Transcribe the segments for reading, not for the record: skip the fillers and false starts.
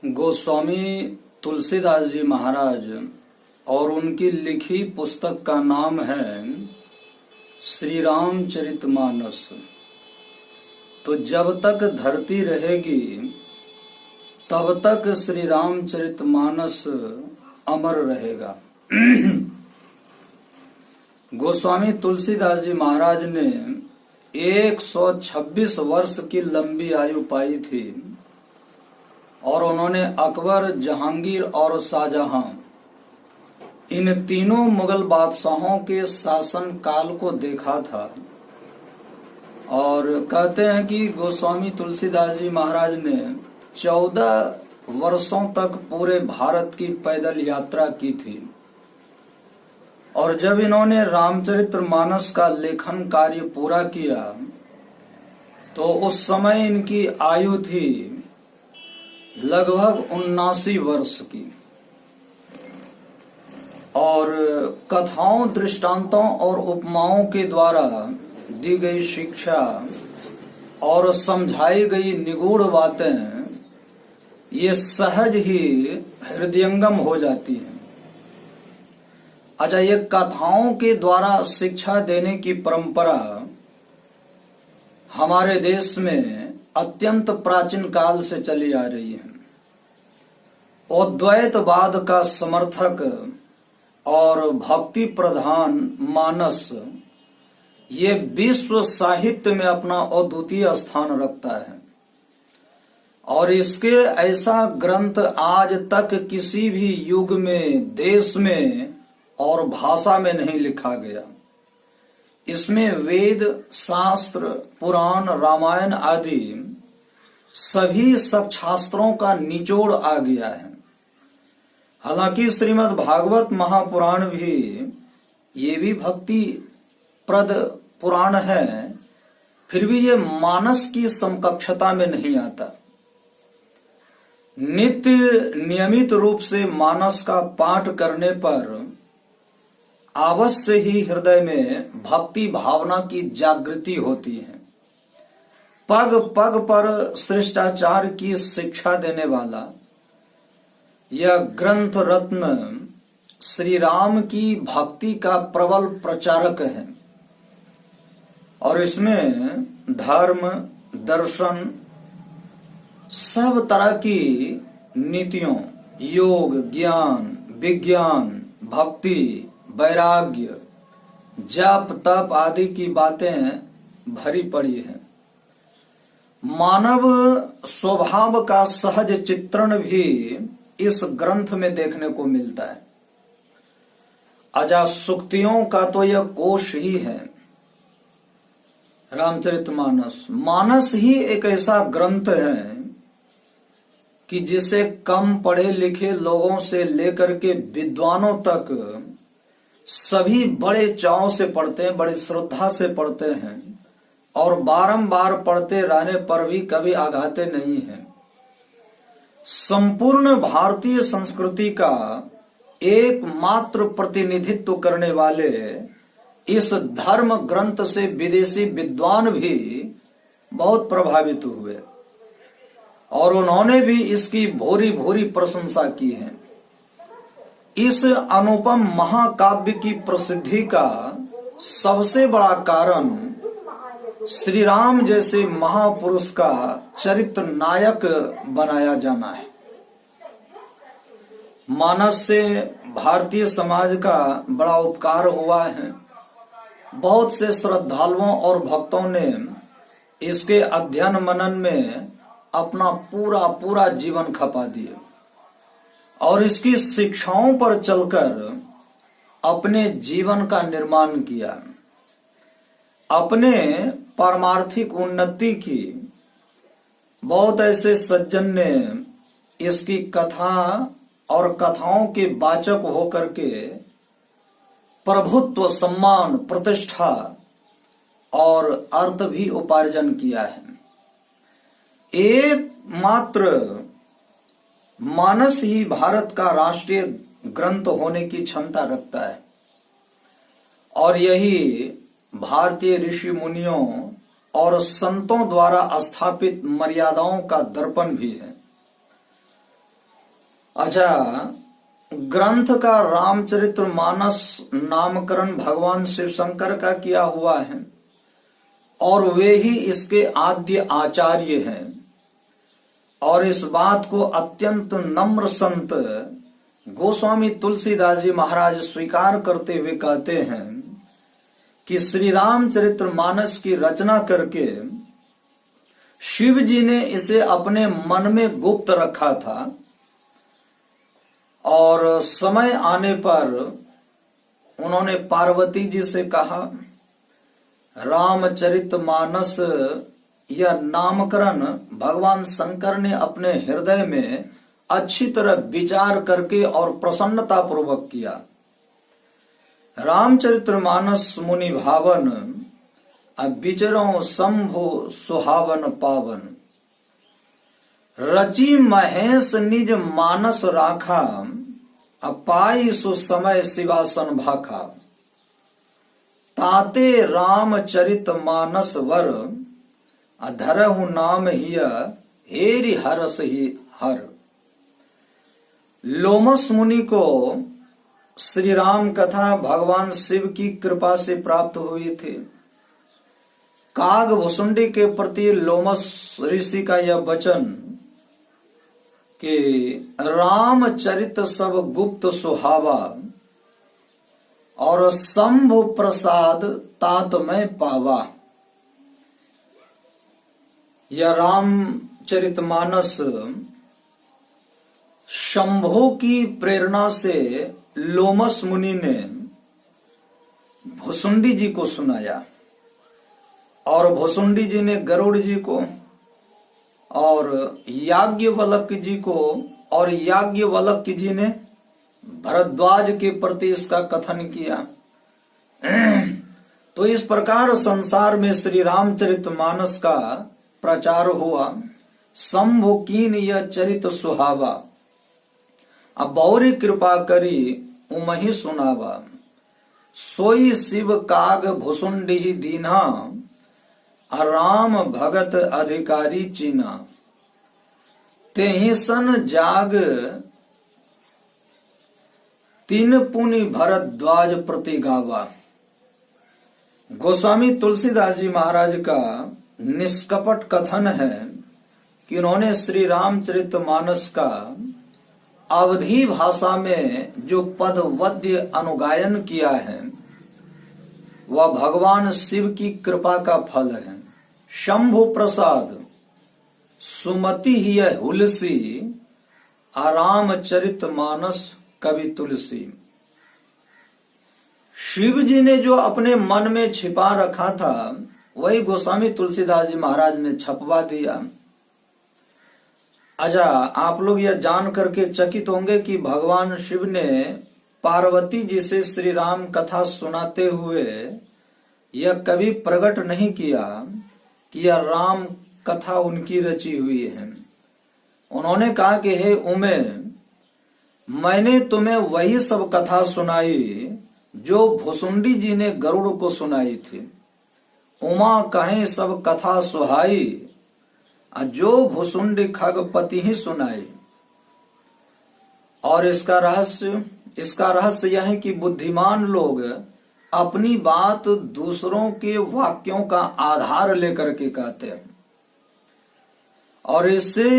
गोस्वामी तुलसीदास जी महाराज और उनकी लिखी पुस्तक का नाम है श्री रामचरितमानस। तो जब तक धरती रहेगी तब तक श्री रामचरितमानस अमर रहेगा। गोस्वामी तुलसीदास जी महाराज ने 126 वर्ष की लंबी आयु पाई थी और उन्होंने अकबर, जहांगीर और शाहजहां इन तीनों मुगल बादशाहों के शासन काल को देखा था। और कहते हैं कि गोस्वामी तुलसीदास जी महाराज ने 14 वर्षों तक पूरे भारत की पैदल यात्रा की थी। और जब इन्होंने रामचरितमानस का लेखन कार्य पूरा किया तो उस समय इनकी आयु थी लगभग 79 वर्ष की। और कथाओं, दृष्टांतों और उपमाओं के द्वारा दी गई शिक्षा और समझाई गई निगूढ़ बातें ये सहज ही हृदयंगम हो जाती हैं। अच्छा, ये कथाओं के द्वारा शिक्षा देने की परंपरा हमारे देश में अत्यंत प्राचीन काल से चली आ रही है। अद्वैतवाद का समर्थक और भक्ति प्रधान मानस ये विश्व साहित्य में अपना अद्वितीय स्थान रखता है। और इसके ऐसा ग्रंथ आज तक किसी भी युग में, देश में और भाषा में नहीं लिखा गया। इसमें वेद, शास्त्र, पुराण, रामायण आदि सभी सब शास्त्रों का निचोड़ आ गया है। हालांकि श्रीमद् भागवत महापुराण भी ये भी भक्ति प्रद पुराण है, फिर भी ये मानस की समकक्षता में नहीं आता। नित्य नियमित रूप से मानस का पाठ करने पर अवश्य ही हृदय में भक्ति भावना की जागृति होती है। पग पग पर शिष्टाचार की शिक्षा देने वाला यह ग्रंथ रत्न श्री राम की भक्ति का प्रबल प्रचारक है। और इसमें धर्म, दर्शन, सब तरह की नीतियों, योग, ज्ञान, विज्ञान, भक्ति, वैराग्य, जप, तप आदि की बातें भरी पड़ी हैं। मानव स्वभाव का सहज चित्रण भी इस ग्रंथ में देखने को मिलता है। अजा सूक्तियों का तो यह कोश ही है रामचरितमानस। मानस ही एक ऐसा ग्रंथ है कि जिसे कम पढ़े लिखे लोगों से लेकर के विद्वानों तक सभी बड़े चाव से पढ़ते हैं, बड़े श्रद्धा से पढ़ते हैं और बारंबार पढ़ते रहने पर भी कभी आघाते नहीं हैं। संपूर्ण भारतीय संस्कृति का एकमात्र प्रतिनिधित्व करने वाले इस धर्म ग्रंथ से विदेशी विद्वान भी बहुत प्रभावित हुए और उन्होंने भी इसकी भूरी भूरी प्रशंसा की है। इस अनुपम महाकाव्य की प्रसिद्धि का सबसे बड़ा कारण श्री राम जैसे महापुरुष का चरित्र नायक बनाया जाना है। मानस से भारतीय समाज का बड़ा उपकार हुआ है। बहुत से श्रद्धालुओं और भक्तों ने इसके अध्ययन मनन में अपना पूरा पूरा जीवन खपा दिया और इसकी शिक्षाओं पर चलकर अपने जीवन का निर्माण किया। अपने पारमार्थिक उन्नति की बहुत ऐसे सज्जन ने इसकी कथा और कथाओं के वाचक होकर के प्रभुत्व, सम्मान, प्रतिष्ठा और अर्थ भी उपार्जन किया है। एकमात्र मानस ही भारत का राष्ट्रीय ग्रंथ होने की क्षमता रखता है और यही भारतीय ऋषि मुनियों और संतों द्वारा स्थापित मर्यादाओं का दर्पण भी है। अच्छा, ग्रंथ का रामचरितमानस नामकरण भगवान शिव शंकर का किया हुआ है और वे ही इसके आद्य आचार्य हैं। और इस बात को अत्यंत नम्र संत गोस्वामी तुलसीदास जी महाराज स्वीकार करते हुए कहते हैं कि श्री रामचरितमानस की रचना करके शिव जी ने इसे अपने मन में गुप्त रखा था और समय आने पर उन्होंने पार्वती जी से कहा, रामचरितमानस यह नामकरण भगवान शंकर ने अपने हृदय में अच्छी तरह विचार करके और प्रसन्नता पूर्वक किया। रामचरितमानस मुनि भावन विचरो शंभु सुहावन पावन, रची महेश निज मानस राखा, पाई सो समय शिवासन भाखा, ताते रामचरित मानस वर, धरहु नाम हिय हेरि हरस ही हर। लोमस मुनि को श्री राम कथा भगवान शिव की कृपा से प्राप्त हुई थी। काग भुसुंडी के प्रति लोमस ऋषि का यह वचन कि रामचरित सब गुप्त सुहावा और शंभु प्रसाद तात में पावा, यह रामचरितमानस शंभु की प्रेरणा से लोमस मुनि ने भुसुंडी जी को सुनाया और भुसुंडी जी ने गरुड़ जी को और याज्ञवल्क्य जी को और याज्ञवल्क्य जी ने भरद्वाज के प्रति इसका कथन किया। तो इस प्रकार संसार में श्री रामचरितमानस का प्रचार हुआ। शंभु कीन यह चरित सुहावा, अब बौरी कृपा करी उमहि सुनावा, सोई शिव काग भुसुंडी दीना, राम भगत अधिकारी चीना, तेहि सन जाग तीन पुनि भरद्वाज प्रति गावा। गोस्वामी तुलसीदास जी महाराज का निष्कपट कथन है कि उन्होंने श्री रामचरितमानस का अवधी भाषा में जो पद वद्य अनुगायन किया है वह भगवान शिव की कृपा का फल है। शंभु प्रसाद सुमति ही हुलसी, रामचरितमानस कवि तुलसी। शिव जी ने जो अपने मन में छिपा रखा था वही गोस्वामी तुलसीदास जी महाराज ने छपवा दिया। अच्छा, आप लोग यह जान करके चकित होंगे कि भगवान शिव ने पार्वती जी से श्री राम कथा सुनाते हुए यह कभी प्रकट नहीं किया कि यह राम कथा उनकी रची हुई है। उन्होंने कहा कि हे उमे, मैंने तुम्हें वही सब कथा सुनाई जो भुसुंडी जी ने गरुड़ को सुनाई थी। उमा कहें सब कथा सुहाई, जो भुसुंडी खगपति ही सुनाई। और इसका रहस्य यह है कि बुद्धिमान लोग अपनी बात दूसरों के वाक्यों का आधार लेकर के कहते हैं और इससे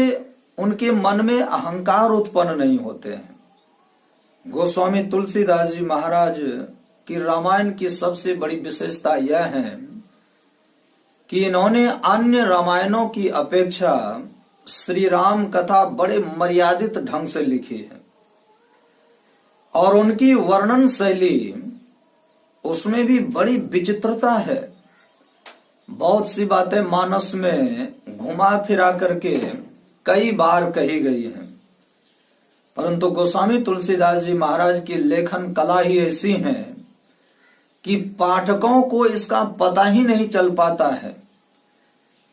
उनके मन में अहंकार उत्पन्न नहीं होते हैं। गोस्वामी तुलसीदास जी महाराज की रामायण की सबसे बड़ी विशेषता यह है कि इन्होंने अन्य रामायणों की अपेक्षा श्री राम कथा बड़े मर्यादित ढंग से लिखी है और उनकी वर्णन शैली उसमें भी बड़ी विचित्रता है। बहुत सी बातें मानस में घुमा फिरा करके कई बार कही गई हैं, परंतु गोस्वामी तुलसीदास जी महाराज की लेखन कला ही ऐसी है कि पाठकों को इसका पता ही नहीं चल पाता है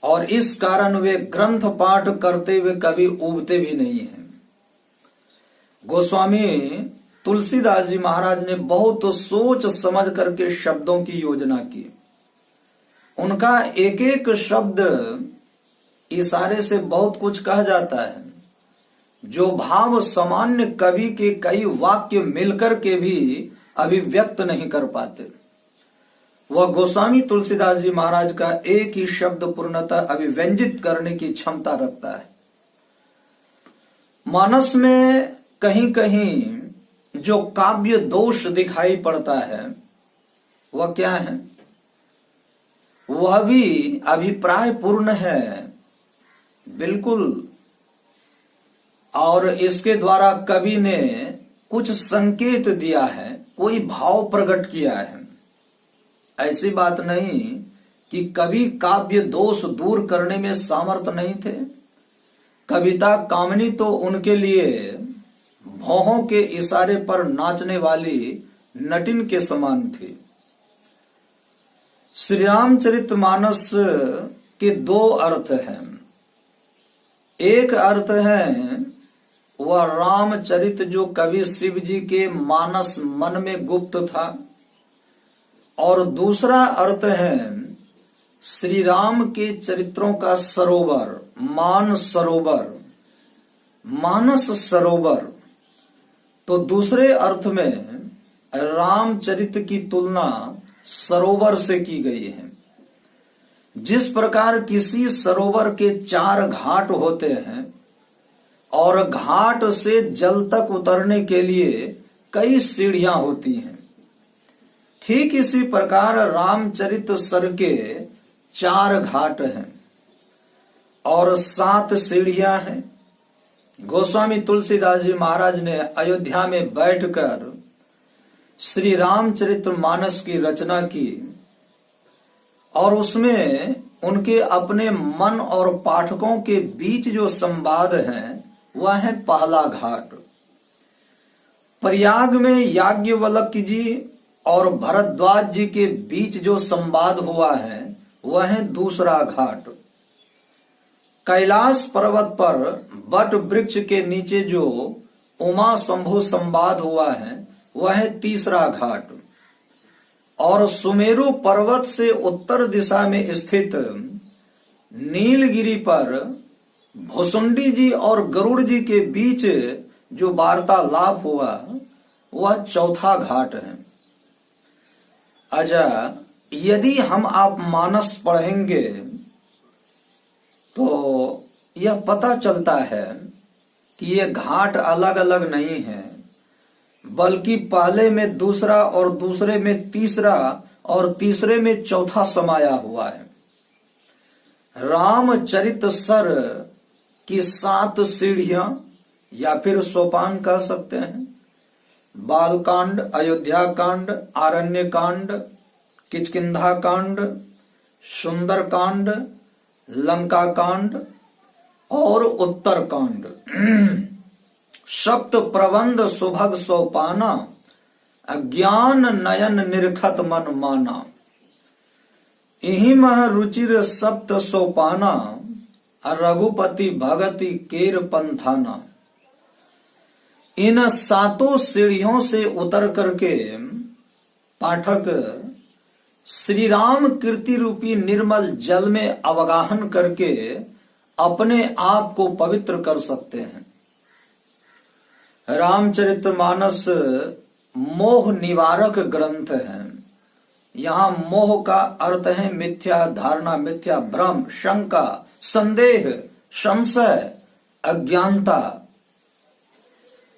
और इस कारण वे ग्रंथ पाठ करते हुए कभी उबते भी नहीं हैं। गोस्वामी तुलसीदास जी महाराज ने बहुत सोच समझ करके शब्दों की योजना की। उनका एक एक शब्द इशारे से बहुत कुछ कह जाता है। जो भाव सामान्य कवि के कई वाक्य मिलकर के भी अभिव्यक्त नहीं कर पाते, वह गोस्वामी तुलसीदास जी महाराज का एक ही शब्द पूर्णतः अभिव्यंजित करने की क्षमता रखता है। मानस में कहीं कहीं जो काव्य दोष दिखाई पड़ता है वह क्या है? वह भी अभिप्राय पूर्ण है, बिल्कुल। और इसके द्वारा कवि ने कुछ संकेत दिया है, कोई भाव प्रकट किया है। ऐसी बात नहीं कि कवि काव्य दोष दूर करने में सामर्थ नहीं थे। कविता कामनी तो उनके लिए भौहों के इशारे पर नाचने वाली नटिन के समान थी। श्री रामचरितमानस के दो अर्थ हैं। एक अर्थ है वह रामचरित जो कवि शिव जी के मानस मन में गुप्त था, और दूसरा अर्थ है श्री राम के चरित्रों का सरोवर, मान सरोवर, मानस सरोवर। तो दूसरे अर्थ में रामचरित की तुलना सरोवर से की गई है। जिस प्रकार किसी सरोवर के 4 घाट होते हैं और घाट से जल तक उतरने के लिए कई सीढ़ियां होती हैं, ठीक इसी प्रकार रामचरित सर के 4 घाट हैं और 7 सीढ़ियां हैं। गोस्वामी तुलसीदास जी महाराज ने अयोध्या में बैठकर श्री रामचरितमानस की रचना की, और उसमें उनके अपने मन और पाठकों के बीच जो संवाद है वह है पहला घाट। प्रयाग में याज्ञवल्क्य जी और भरद्वाज जी के बीच जो संवाद हुआ है वह है दूसरा घाट। कैलाश पर्वत पर बट वृक्ष के नीचे जो उमा शंभु संवाद हुआ है वह है तीसरा घाट। और सुमेरु पर्वत से उत्तर दिशा में स्थित नीलगिरी पर भुसुंडी जी और गरुड़ जी के बीच जो वार्तालाप हुआ वह चौथा घाट है। अच्छा, यदि हम आप मानस पढ़ेंगे तो यह पता चलता है कि ये घाट अलग अलग नहीं है, बल्कि पहले में दूसरा और दूसरे में तीसरा और तीसरे में चौथा समाया हुआ है। रामचरित सर की 7 सीढ़ियां या फिर सोपान कह सकते हैं। बालकांड, अयोध्या कांड, आरण्य कांड, किष्किंधा कांड, सुंदर कांड, लंका कांड और उत्तर कांड। सप्त प्रबंध सुभग सोपाना, अज्ञान नयन निरखत मन माना। इहि मह रुचिर सप्त सोपाना, रघुपति भगति केर पंथाना। इन 7 सीढ़ियों से उतर करके पाठक श्री राम कीर्ति रूपी निर्मल जल में अवगाहन करके अपने आप को पवित्र कर सकते हैं। रामचरितमानस मोह निवारक ग्रंथ है। यहाँ मोह का अर्थ है मिथ्या धारणा, मिथ्या भ्रम, शंका, संदेह, संशय, अज्ञानता,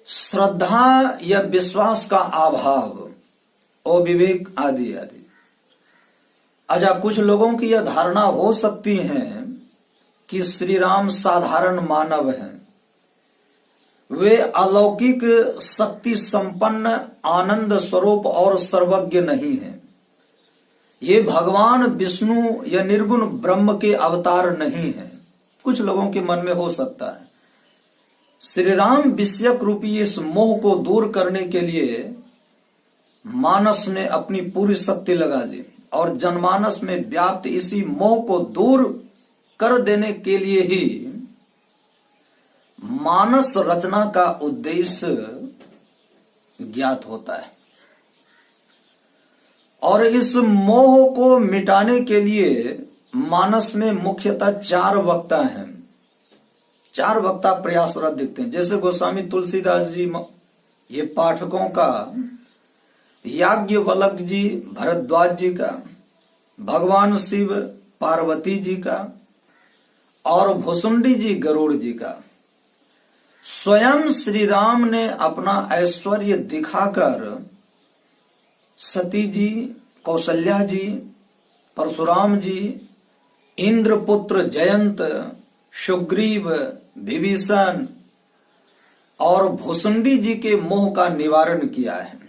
श्रद्धा या विश्वास का अभाव और विवेक आदि आदि। अच्छा, कुछ लोगों की यह धारणा हो सकती है कि श्री राम साधारण मानव हैं, वे अलौकिक शक्ति संपन्न आनंद स्वरूप और सर्वज्ञ नहीं हैं। ये भगवान विष्णु या निर्गुण ब्रह्म के अवतार नहीं हैं। कुछ लोगों के मन में हो सकता है। श्री राम विषयक रूपी इस मोह को दूर करने के लिए मानस ने अपनी पूरी शक्ति लगा दी, और जनमानस में व्याप्त इसी मोह को दूर कर देने के लिए ही मानस रचना का उद्देश्य ज्ञात होता है। और इस मोह को मिटाने के लिए मानस में मुख्यतः 4 वक्ता हैं। 4 वक्ता प्रयासरत दिखते हैं। जैसे गोस्वामी तुलसीदास जी, ये पाठकों का, याज्ञवल्क्य जी भरद्वाज जी का, भगवान शिव पार्वती जी का और भुसुंडी जी गरुड़ जी का। स्वयं श्री राम ने अपना ऐश्वर्य दिखाकर सती जी, कौशल्या जी, परशुराम जी, इंद्रपुत्र जयंत, सुग्रीव, विभीषण और भुसुंडी जी के मोह का निवारण किया है।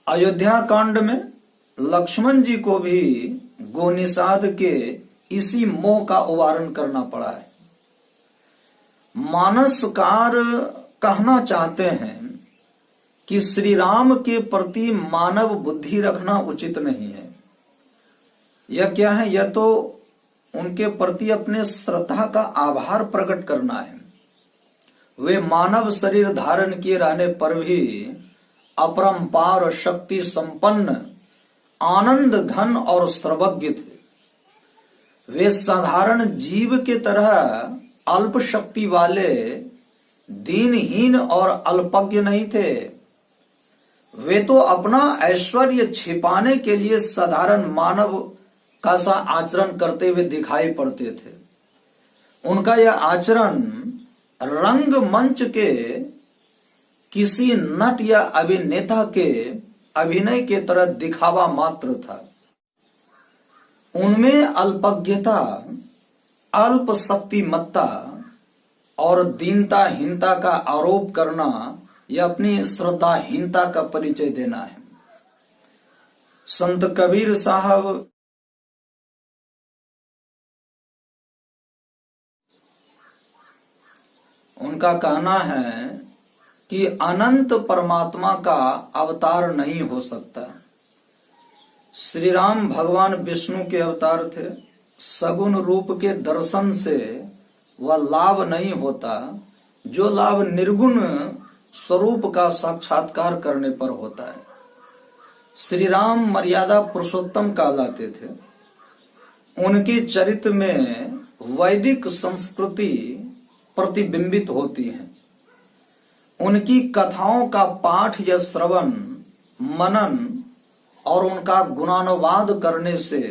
अयोध्या कांड में लक्ष्मण जी को भी गोनिषाद के इसी मोह का उवारण करना पड़ा है। मानसकार कहना चाहते हैं कि श्री राम के प्रति मानव बुद्धि रखना उचित नहीं है। यह क्या है? यह तो उनके प्रति अपने श्रद्धा का आभार प्रकट करना है। वे मानव शरीर धारण किए रहने पर भी अपरंपार शक्ति संपन्न, आनंद घन और सर्वज्ञ थे। वे साधारण जीव के तरह अल्प शक्ति वाले, दीनहीन और अल्पज्ञ नहीं थे। वे तो अपना ऐश्वर्य छिपाने के लिए साधारण मानव का सा आचरण करते हुए दिखाई पड़ते थे। उनका यह आचरण रंग मंच के किसी नट या अभिनेता के अभिनय के तरह दिखावा मात्र था। उनमें अल्पज्ञता, अल्प शक्तिमत्ता और दीनताहीनता का आरोप करना यह अपनी श्रद्धाहीनता का परिचय देना है। संत कबीर साहब उनका कहना है कि अनंत परमात्मा का अवतार नहीं हो सकता। श्री राम भगवान विष्णु के अवतार थे। सगुण रूप के दर्शन से वह लाभ नहीं होता जो लाभ निर्गुण स्वरूप का साक्षात्कार करने पर होता है। श्री राम मर्यादा पुरुषोत्तम कहलाते थे। उनके चरित्र में वैदिक संस्कृति प्रतिबिंबित होती है। उनकी कथाओं का पाठ या श्रवण, मनन और उनका गुणानुवाद करने से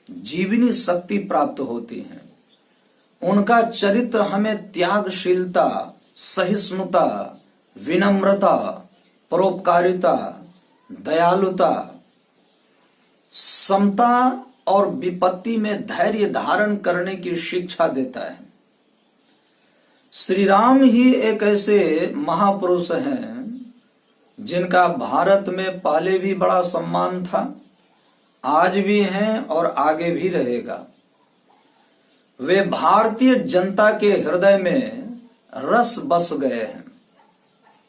जीवनी शक्ति प्राप्त होती है। उनका चरित्र हमें त्यागशीलता, सहिष्णुता, विनम्रता, परोपकारिता, दयालुता, समता और विपत्ति में धैर्य धारण करने की शिक्षा देता है। श्री राम ही एक ऐसे महापुरुष हैं जिनका भारत में पहले भी बड़ा सम्मान था, आज भी हैं और आगे भी रहेगा। वे भारतीय जनता के हृदय में रस बस गए हैं।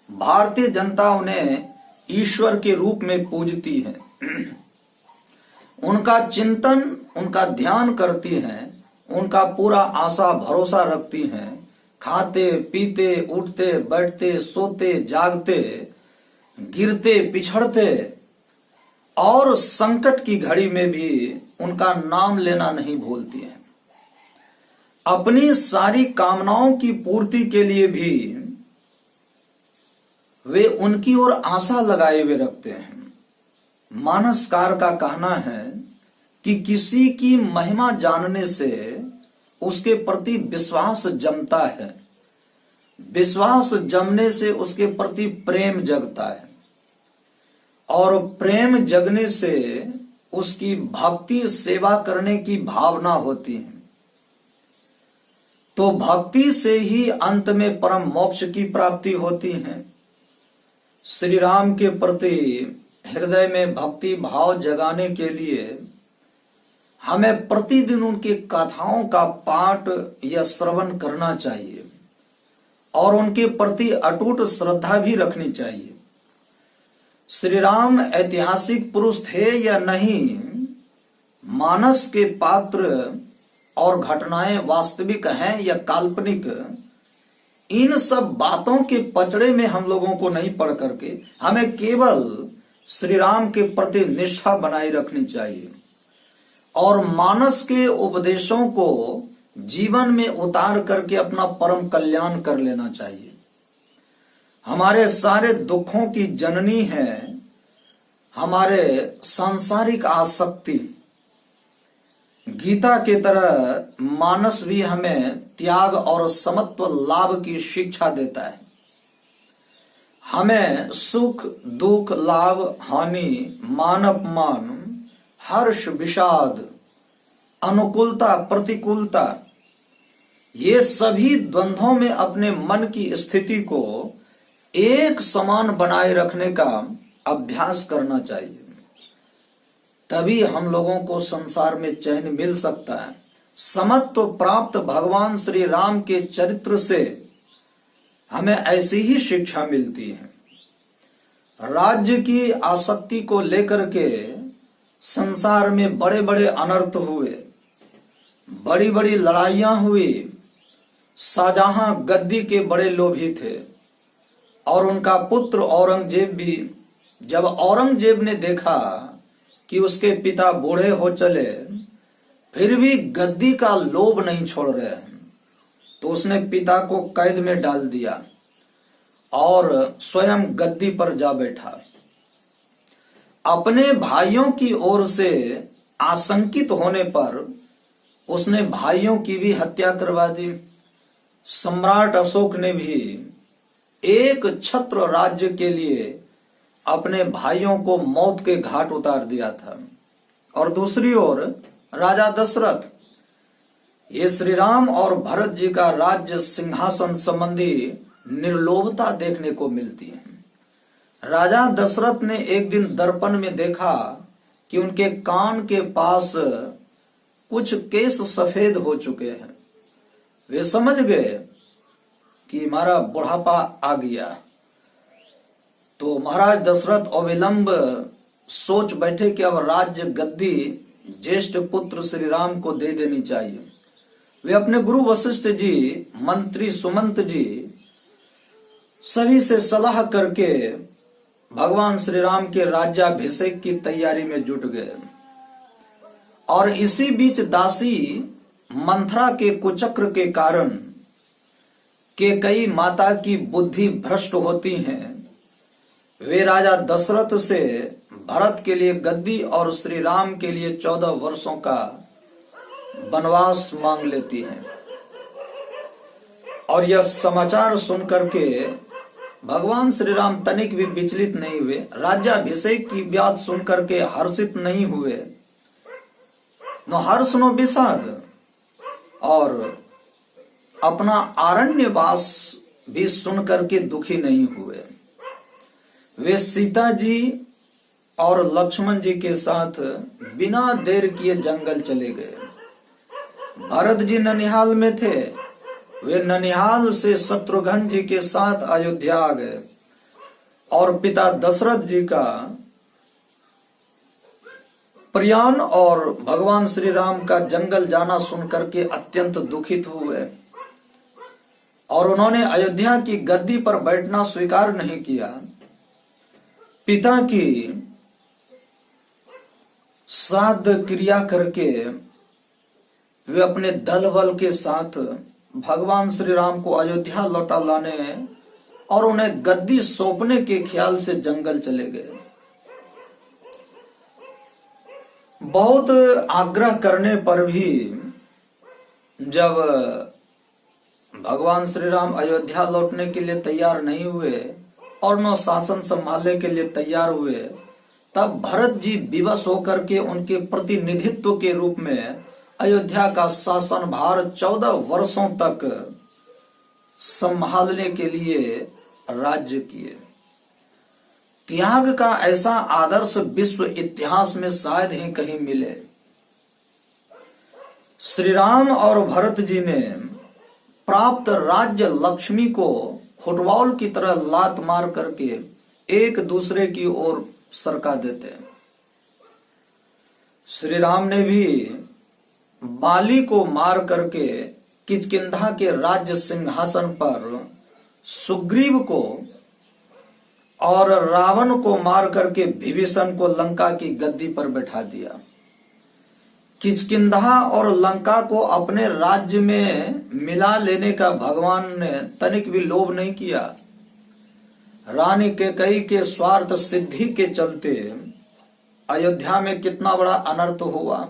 भारतीय जनता उन्हें ईश्वर के रूप में पूजती है। उनका चिंतन, उनका ध्यान करती हैं, उनका पूरा आशा भरोसा रखती हैं। खाते पीते, उठते बैठते, सोते जागते, गिरते पिछड़ते और संकट की घड़ी में भी उनका नाम लेना नहीं भूलती हैं। अपनी सारी कामनाओं की पूर्ति के लिए भी वे उनकी ओर आशा लगाए हुए रखते हैं। मानसकार का कहना है कि किसी की महिमा जानने से उसके प्रति विश्वास जमता है, विश्वास जमने से उसके प्रति प्रेम जगता है और प्रेम जगने से उसकी भक्ति सेवा करने की भावना होती है। तो भक्ति से ही अंत में परम मोक्ष की प्राप्ति होती है। श्री राम के प्रति हृदय में भक्ति भाव जगाने के लिए हमें प्रतिदिन उनकी कथाओं का पाठ या श्रवण करना चाहिए और उनके प्रति अटूट श्रद्धा भी रखनी चाहिए। श्री राम ऐतिहासिक पुरुष थे या नहीं, मानस के पात्र और घटनाएं वास्तविक हैं या काल्पनिक, इन सब बातों के पचड़े में हम लोगों को नहीं पड़ करके हमें केवल श्री राम के प्रति निष्ठा बनाए रखनी चाहिए और मानस के उपदेशों को जीवन में उतार करके अपना परम कल्याण कर लेना चाहिए। हमारे सारे दुखों की जननी है हमारे सांसारिक आसक्ति। गीता के तरह मानस भी हमें त्याग और समत्व लाभ की शिक्षा देता है। हमें सुख दुख लाभ हानि मान अपमान हर्ष विषाद अनुकूलता प्रतिकूलता ये सभी द्वंद्वों में अपने मन की स्थिति को एक समान बनाए रखने का अभ्यास करना चाहिए। तभी हम लोगों को संसार में चैन मिल सकता है। समत्व प्राप्त भगवान श्री राम के चरित्र से हमें ऐसी ही शिक्षा मिलती है। राज्य की आसक्ति को लेकर के संसार में बड़े बड़े अनर्थ हुए, बड़ी बड़ी लड़ाइयां हुई। शाहजहां गद्दी के बड़े लोभी थे और उनका पुत्र औरंगजेब भी। जब औरंगजेब ने देखा कि उसके पिता बूढ़े हो चले फिर भी गद्दी का लोभ नहीं छोड़ रहे हैं, तो उसने पिता को कैद में डाल दिया और स्वयं गद्दी पर जा बैठा। अपने भाइयों की ओर से आशंकित होने पर उसने भाइयों की भी हत्या करवा दी। सम्राट अशोक ने भी एक छत्र राज्य के लिए अपने भाइयों को मौत के घाट उतार दिया था। और दूसरी ओर राजा दशरथ, ये श्री राम और भरत जी का राज्य सिंहासन संबंधी निर्लोभता देखने को मिलती है। राजा दशरथ ने एक दिन दर्पण में देखा कि उनके कान के पास कुछ केस सफेद हो चुके हैं। वे समझ गए कि हमारा बुढ़ापा आ गया। तो महाराज दशरथ अविलंब सोच बैठे कि अब राज्य गद्दी ज्येष्ठ पुत्र श्री राम को दे देनी चाहिए। वे अपने गुरु वशिष्ठ जी, मंत्री सुमंत जी सभी से सलाह करके भगवान श्री राम के राज्याभिषेक की तैयारी में जुट गए। और इसी बीच दासी मंथरा के कुचक्र के कारण केकई माता की बुद्धि भ्रष्ट होती हैं। वे राजा दशरथ से भरत के लिए गद्दी और श्री राम के लिए 14 वर्षों का वनवास मांग लेती हैं। और यह समाचार सुनकर के भगवान श्री राम तनिक भी विचलित नहीं हुए। राज्याभिषेक की बात सुनकर के हर्षित नहीं हुए, न हर्ष न विषाद। और अपना आरण्यवास भी सुनकर के दुखी नहीं हुए। वे सीता जी और लक्ष्मण जी के साथ बिना देर किए जंगल चले गए। भरत जी ननिहाल में थे, वे ननिहाल से शत्रुघ्न जी के साथ अयोध्या आ गए। और पिता दशरथ जी का प्रयाण और भगवान श्री राम का जंगल जाना सुनकर के अत्यंत दुखित हुए और उन्होंने अयोध्या की गद्दी पर बैठना स्वीकार नहीं किया। पिता की श्राद्ध क्रिया करके वे अपने दल बल के साथ भगवान श्री राम को अयोध्या लौटा लाने और उन्हें गद्दी सौंपने के ख्याल से जंगल चले गए। बहुत आग्रह करने पर भी जब भगवान श्री राम अयोध्या लौटने के लिए तैयार नहीं हुए और न शासन संभालने के लिए तैयार हुए, तब भरत जी विवश होकर के उनके प्रतिनिधित्व के रूप में अयोध्या का शासन भार 14 वर्षों तक संभालने के लिए राज्य किए। त्याग का ऐसा आदर्श विश्व इतिहास में शायद ही कहीं मिले। श्री राम और भरत जी ने प्राप्त राज्य लक्ष्मी को फुटबॉल की तरह लात मार करके एक दूसरे की ओर सरका देते हैं। श्री राम ने भी बाली को मार करके किष्किंधा के राज्य सिंहासन पर सुग्रीव को और रावण को मार करके विभीषण को लंका की गद्दी पर बैठा दिया। किष्किंधा और लंका को अपने राज्य में मिला लेने का भगवान ने तनिक भी लोभ नहीं किया। रानी कैकेयी के स्वार्थ सिद्धि के चलते अयोध्या में कितना बड़ा अनर्थ हुआ।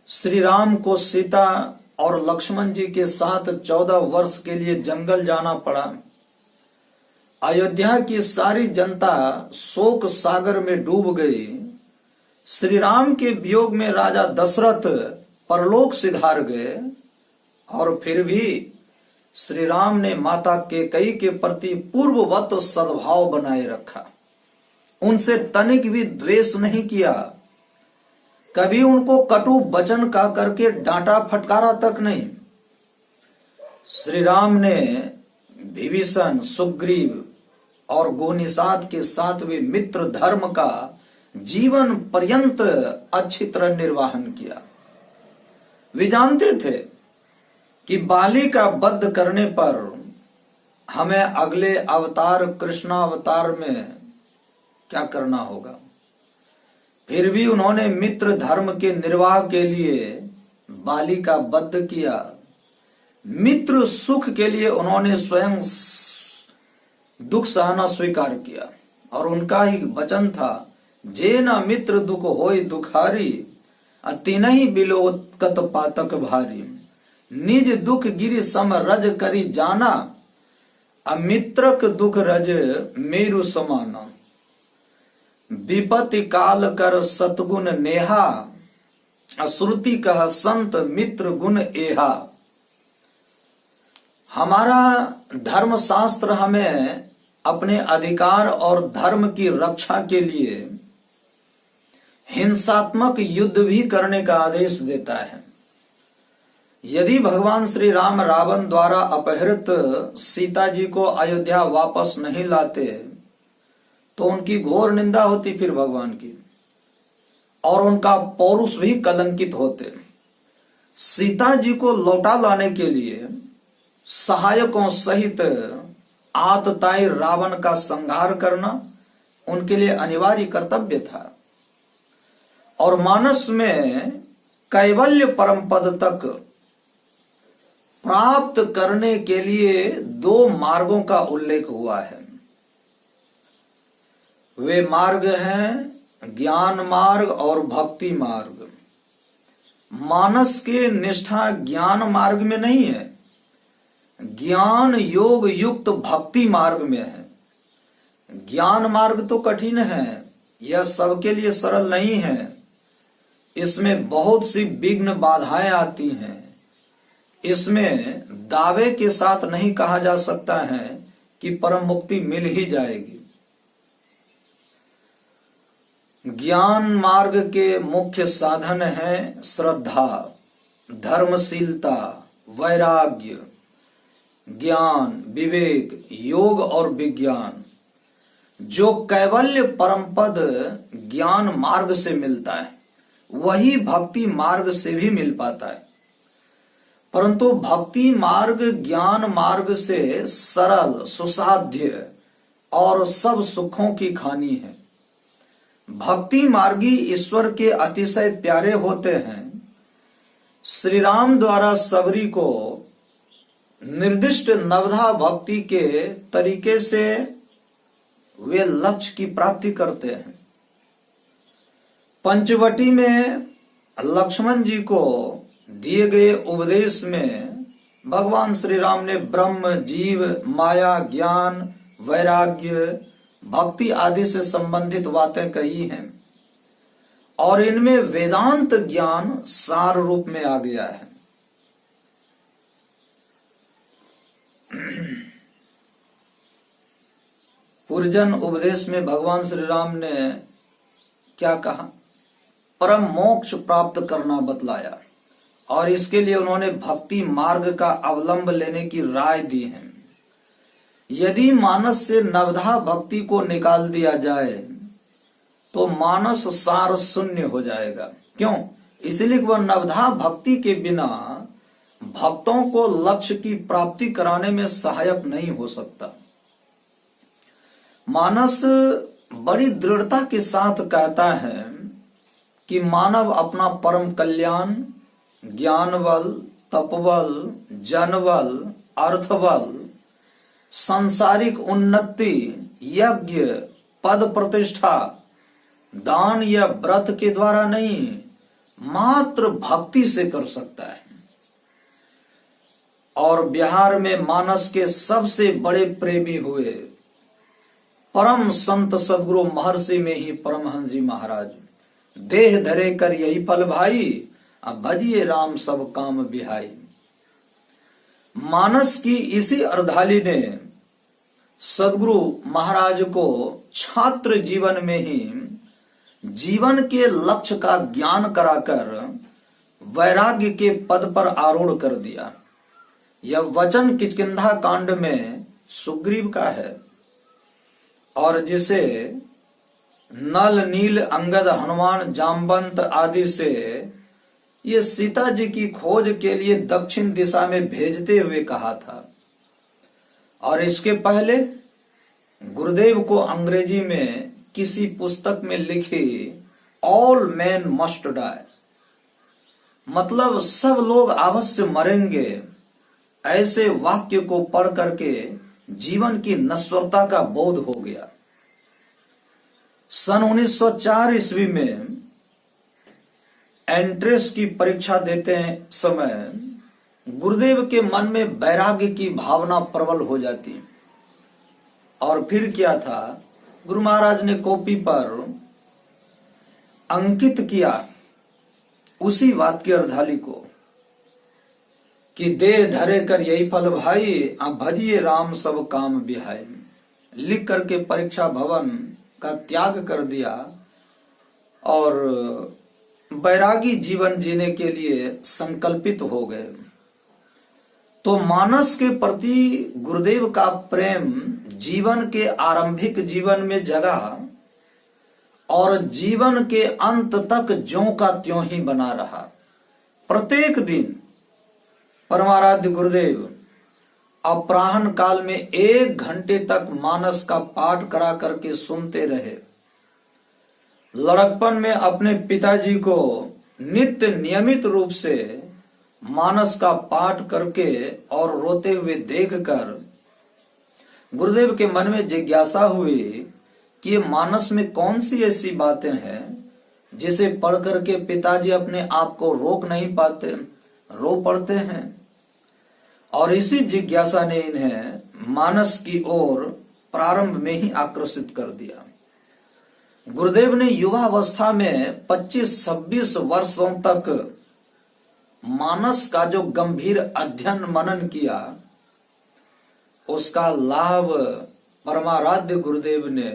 श्री राम को सीता और लक्ष्मण जी के साथ 14 वर्ष के लिए जंगल जाना पड़ा। अयोध्या की सारी जनता शोक सागर में डूब गई। श्री राम के वियोग में राजा दशरथ परलोक सिधार गए, और फिर भी श्री राम ने माता कैकेयी के प्रति पूर्ववत सद्भाव बनाए रखा। उनसे तनिक भी द्वेष नहीं किया, कभी उनको कटु वचन का करके डांटा फटकारा तक नहीं। श्री राम ने विभीषण, सुग्रीव और गोनिषाद के साथ वे मित्र धर्म का जीवन पर्यंत अच्छी तरह निर्वाहन किया। वे जानते थे कि बाली का वध करने पर हमें अगले अवतार कृष्णावतार में क्या करना होगा। फिर भी उन्होंने मित्र धर्म के निर्वाह के लिए बाली का वध किया। मित्र सुख के लिए उन्होंने स्वयं दुख सहना स्वीकार किया, और उनका ही वचन था, जे न मित्र दुख होय दुखारी, तिनहि बिलोकत पातक भारी। निज दुख गिरि सम रज करी जाना, अमित्रक दुख रज मेरु समाना। विपत्ति काल कर सतगुण नेहा, अश्रुति कह संत मित्र गुण एहा। हमारा धर्मशास्त्र हमें अपने अधिकार और धर्म की रक्षा के लिए हिंसात्मक युद्ध भी करने का आदेश देता है। यदि भगवान श्री राम रावण द्वारा अपहृत सीता जी को अयोध्या वापस नहीं लाते तो उनकी घोर निंदा होती फिर भगवान की, और उनका पौरुष भी कलंकित होते। सीता जी को लौटा लाने के लिए सहायकों सहित आतताई रावण का संहार करना उनके लिए अनिवार्य कर्तव्य था। और मानस में कैवल्य परम पद तक प्राप्त करने के लिए 2 मार्गों का उल्लेख हुआ है। वे मार्ग हैं ज्ञान मार्ग और भक्ति मार्ग। मानस के निष्ठा ज्ञान मार्ग में नहीं है, ज्ञान योग युक्त भक्ति मार्ग में है। ज्ञान मार्ग तो कठिन है, यह सबके लिए सरल नहीं है। इसमें बहुत सी विघ्न बाधाएं आती हैं। इसमें दावे के साथ नहीं कहा जा सकता है कि परम मुक्ति मिल ही जाएगी। ज्ञान मार्ग के मुख्य साधन हैं श्रद्धा, धर्मशीलता, वैराग्य, ज्ञान, विवेक, योग और विज्ञान। जो कैवल्य परम पद ज्ञान मार्ग से मिलता है वही भक्ति मार्ग से भी मिल पाता है, परंतु भक्ति मार्ग ज्ञान मार्ग से सरल, सुसाध्य और सब सुखों की खानी है। भक्ति मार्गी ईश्वर के अतिशय प्यारे होते हैं। श्री राम द्वारा सबरी को निर्दिष्ट नवधा भक्ति के तरीके से वे लक्ष्य की प्राप्ति करते हैं। पंचवटी में लक्ष्मण जी को दिए गए उपदेश में भगवान श्री राम ने ब्रह्म, जीव, माया, ज्ञान, वैराग्य, भक्ति आदि से संबंधित बातें कही हैं, और इनमें वेदांत ज्ञान सार रूप में आ गया है। पूर्जन उपदेश में भगवान श्री राम ने क्या कहा? परम मोक्ष प्राप्त करना बतलाया, और इसके लिए उन्होंने भक्ति मार्ग का अवलंब लेने की राय दी है। यदि मानस से नवधा भक्ति को निकाल दिया जाए तो मानस सार शून्य हो जाएगा। क्यों? इसलिए वह नवधा भक्ति के बिना भक्तों को लक्ष्य की प्राप्ति कराने में सहायक नहीं हो सकता। मानस बड़ी दृढ़ता के साथ कहता है कि मानव अपना परम कल्याण ज्ञान बल, तप बल, जन बल, अर्थ बल, सांसारिक उन्नति, यज्ञ, पद प्रतिष्ठा, दान या व्रत के द्वारा नहीं, मात्र भक्ति से कर सकता है। और बिहार में मानस के सबसे बड़े प्रेमी हुए परम संत सदगुरु महर्षि में ही परमहंस जी महाराज। देह धरे कर यही फल भाई, अब भजिए राम सब काम बिहाई। मानस की इसी अर्धाली ने सदगुरु महाराज को छात्र जीवन में ही जीवन के लक्ष्य का ज्ञान कराकर वैराग्य के पद पर आरूढ़ कर दिया। यह वचन किष्किंधा कांड में सुग्रीव का है, और जिसे नल, नील, अंगद, हनुमान, जामवंत आदि से ये सीता जी की खोज के लिए दक्षिण दिशा में भेजते हुए कहा था। और इसके पहले गुरुदेव को अंग्रेजी में किसी पुस्तक में लिखी ऑल मैन मस्ट डाई, मतलब सब लोग अवश्य मरेंगे, ऐसे वाक्य को पढ़ करके जीवन की नश्वरता का बोध हो गया। सन 1904 ईस्वी में एंट्रेंस की परीक्षा देते समय गुरुदेव के मन में वैराग्य की भावना प्रबल हो जाती। और फिर क्या था, गुरु महाराज ने कॉपी पर अंकित किया उसी बात की अर्धाली को कि देह धरे कर यही फल भाई, अब भजिए राम सब काम बिहाई। लिख करके परीक्षा भवन का त्याग कर दिया और वैरागी जीवन जीने के लिए संकल्पित हो गए। तो मानस के प्रति गुरुदेव का प्रेम जीवन के आरंभिक जीवन में जगा और जीवन के अंत तक ज्यों का त्यों ही बना रहा। प्रत्येक दिन परमाराध्य गुरुदेव अपराह्न काल में 1 घंटे तक मानस का पाठ करा करके सुनते रहे। लड़कपन में अपने पिताजी को नित्य नियमित रूप से मानस का पाठ करके और रोते हुए देखकर गुरुदेव के मन में जिज्ञासा हुई कि ये मानस में कौन सी ऐसी बातें हैं जिसे पढ़ करके पिताजी अपने आप को रोक नहीं पाते, रो पड़ते हैं। और इसी जिज्ञासा ने इन्हें मानस की ओर प्रारंभ में ही आकर्षित कर दिया। गुरुदेव ने युवावस्था में 25-26 वर्षों तक मानस का जो गंभीर अध्ययन मनन किया, उसका लाभ परमाराध्य गुरुदेव ने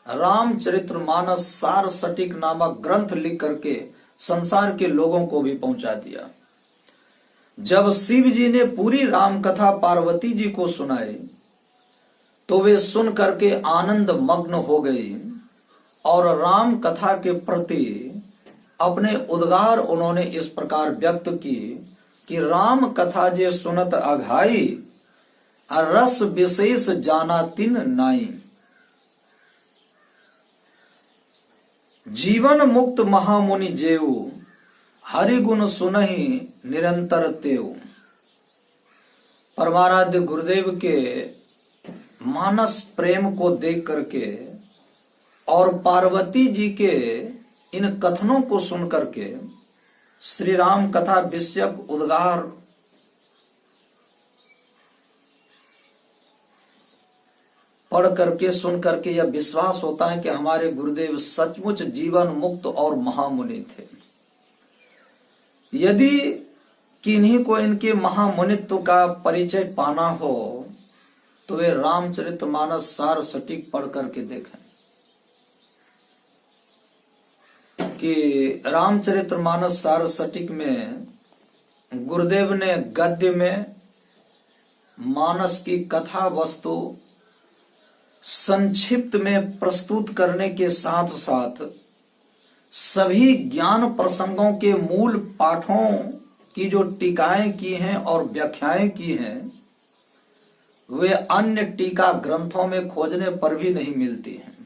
रामचरितमानस सार सटीक नामक ग्रंथ लिख करके संसार के लोगों को भी पहुंचा दिया। जब शिव जी ने पूरी राम कथा पार्वती जी को सुनाई तो वे सुन करके आनंद मग्न हो गई और राम कथा के प्रति अपने उद्गार उन्होंने इस प्रकार व्यक्त की कि राम कथा जे सुनत अघाई, रस विशेष जाना तिन नाई। जीवन मुक्त महामुनि जेऊ, हरि गुण सुनहि निरंतर तेऊ। परमाराध्य गुरुदेव के मानस प्रेम को देख करके और पार्वती जी के इन कथनों को सुन करके श्री राम कथा विषयक उद्गार पढ़ करके सुन करके यह विश्वास होता है कि हमारे गुरुदेव सचमुच जीवन मुक्त और महामुनि थे। यदि किन्हीं को इनके महामुनित्व का परिचय पाना हो तो वे रामचरितमानस सार सटीक पढ़ करके देखें कि रामचरितमानस सार सटीक में गुरुदेव ने गद्य में मानस की कथा वस्तु संक्षिप्त में प्रस्तुत करने के साथ साथ सभी ज्ञान प्रसंगों के मूल पाठों की जो टीकाएं की हैं और व्याख्याएं की हैं वे अन्य टीका ग्रंथों में खोजने पर भी नहीं मिलती हैं।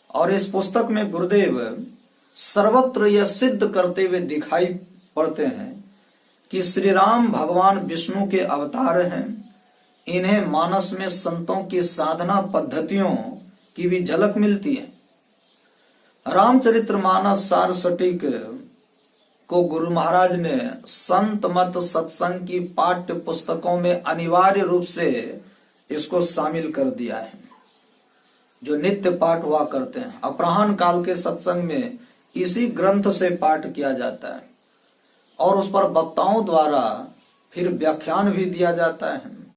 और इस पुस्तक में गुरुदेव सर्वत्र यह सिद्ध करते हुए दिखाई पड़ते हैं कि श्री राम भगवान विष्णु के अवतार हैं। इन्हें मानस में संतों की साधना पद्धतियों की भी झलक मिलती है। रामचरितमानस सार सटीक को गुरु महाराज ने संत मत सत्संग की पाठ्य पुस्तकों में अनिवार्य रूप से इसको शामिल कर दिया है, जो नित्य पाठ हुआ करते हैं। अपराह्न काल के सत्संग में इसी ग्रंथ से पाठ किया जाता है और उस पर वक्ताओं द्वारा फिर व्याख्यान भी दिया जाता है।